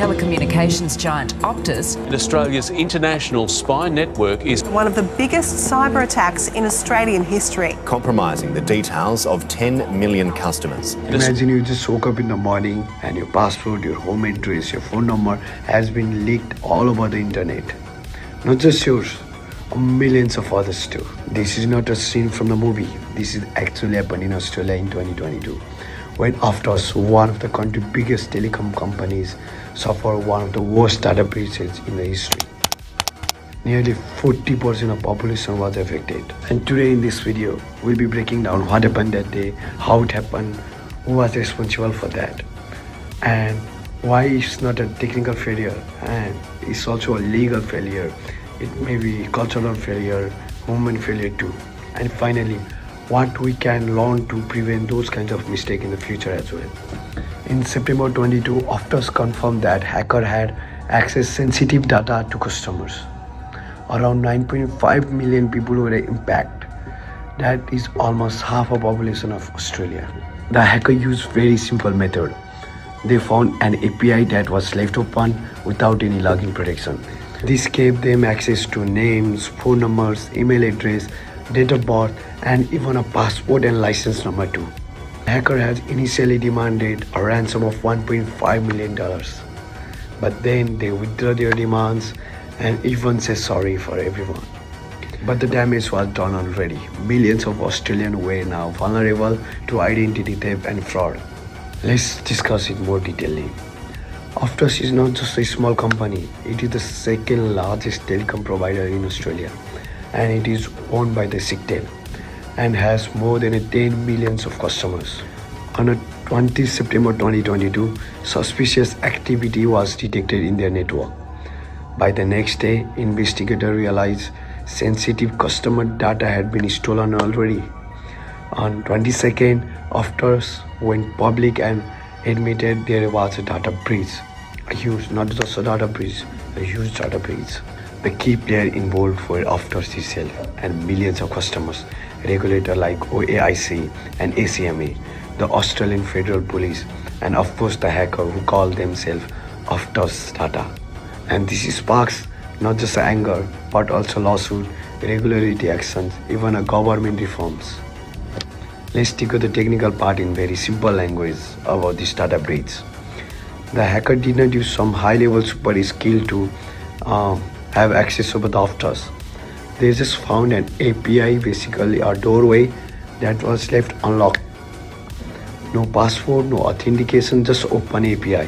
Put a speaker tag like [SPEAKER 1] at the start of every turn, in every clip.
[SPEAKER 1] telecommunications giant Optus.
[SPEAKER 2] Australia's international spy network is
[SPEAKER 3] one of the biggest cyber attacks in Australian history,
[SPEAKER 4] compromising the details of 10 million customers.
[SPEAKER 5] Imagine you just woke up in the morning and your password, your home address, your phone number has been leaked all over the internet. Not just yours, millions of others too. This is not a scene from the movie. This is actually happened in Australia in 2022. When Optus, one of the country's biggest telecom companies, suffered one of the worst data breaches in the history. Nearly 40% of population was affected. And today in this video, we'll be breaking down what happened that day, how it happened, who was responsible for that, and why it's not a technical failure and it's also a legal failure. It may be cultural failure, human failure too. And finally, what we can learn to prevent those kinds of mistakes in the future as well. In September 22, Optus confirmed that hacker had accessed sensitive data to customers. Around 9.5 million people were impacted. That is almost half a population of Australia. The hacker used very simple method. They found an API that was left open without any login protection. This gave them access to names, phone numbers, email address, date of birth, and even a passport and license number too. The hacker has initially demanded a ransom of $1.5 million, but then they withdrew their demands and even said sorry for everyone. But the damage was done already. Millions of Australians were now vulnerable to identity theft and fraud. Let's discuss it more detailedly. Optus is not just a small company, it is the second largest telecom provider in Australia, and it is owned by the Singtel and has more than 10 million of customers. On 20 September 2022, suspicious activity was detected in their network. By the next day, investigators realized sensitive customer data had been stolen already. On 22nd, Optus went public and admitted there was a data breach. A huge, not just a data breach, a huge data breach. The key player involved were Optus itself and millions of customers, regulators like OAIC and ACMA, the Australian Federal Police, and of course the hacker who called themselves Optus Data. And this sparks not just anger, but also lawsuit, regulatory actions, even a government reforms. Let's take the technical part in very simple language about this data breach. The hacker did not use some high-level super skill to have access over the Optus. They just found an API, basically a doorway that was left unlocked. No password, no authentication, just open API.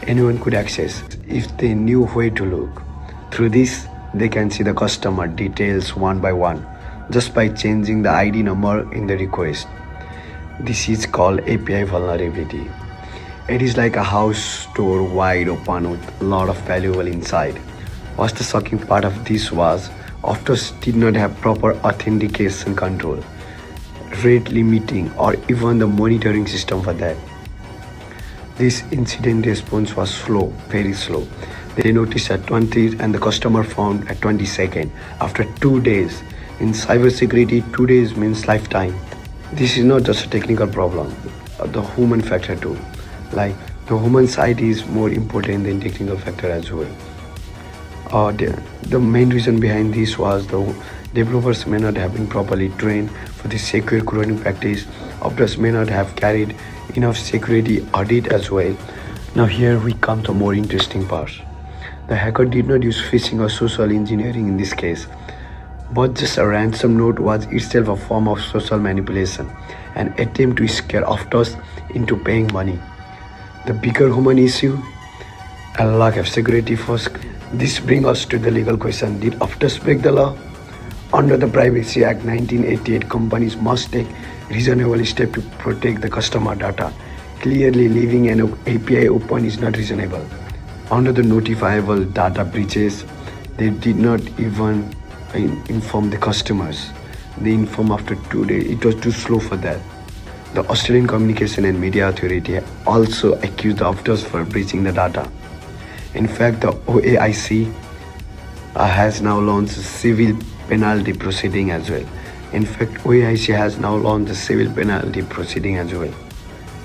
[SPEAKER 5] Anyone could access if they knew where to look. Through this, they can see the customer details one by one, just by changing the ID number in the request. This is called API vulnerability. It is like a house door wide open with a lot of valuable inside. What's the shocking part of this was, Optus did not have proper authentication control, rate limiting, or even the monitoring system for that. This incident response was slow, very slow. They noticed at 20th and the customer found at 22nd after 2 days. In cybersecurity, 2 days means lifetime. This is not just a technical problem, the human factor too. Like the human side is more important than technical factor as well. The main reason behind this was the developers may not have been properly trained for the secure coding practice. Optus may not have carried enough security audit as well. Now here we come to more interesting part. The hacker did not use phishing or social engineering in this case, but just a ransom note was itself a form of social manipulation, an attempt to scare Optus into paying money. The bigger human issue, a lack of security first. This brings us to the legal question. Did Optus break the law? Under the Privacy Act 1988, companies must take reasonable steps to protect the customer data. Clearly, leaving an API open is not reasonable. Under the notifiable data breaches, they did not even inform the customers. They informed after 2 days. It was too slow for that. The Australian Communication and Media Authority also accused Optus for breaching the data. In fact, the OAIC has now launched a civil penalty proceeding as well. In fact, OAIC has now launched a civil penalty proceeding as well.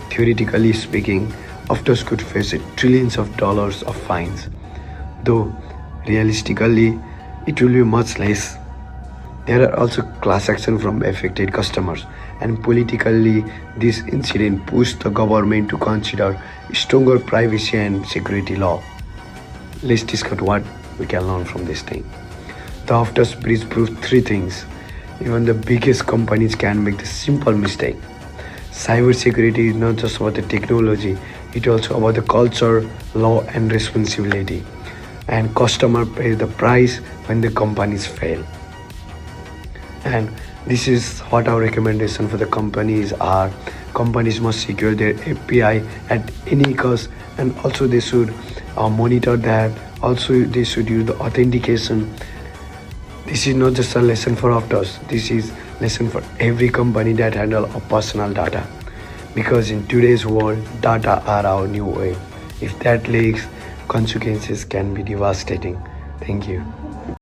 [SPEAKER 5] Theoretically speaking, Optus could face trillions of dollars of fines, though realistically it will be much less. There are also class action from affected customers, and politically, this incident pushed the government to consider stronger privacy and security law. Let's discuss what we can learn from this thing. The Optus breach proved three things. Even the biggest companies can make the simple mistake. Cybersecurity is not just about the technology, it's also about the culture, law, and responsibility. And customer pays the price when the companies fail. And this is what our recommendation for the companies are. Companies must secure their API at any cost, and also they should monitor that. Also, they should use the authentication. This is not just a lesson for Optus. This is lesson for every company that handle a personal data. Because in today's world, data are our new way. If that leaks, consequences can be devastating. Thank you.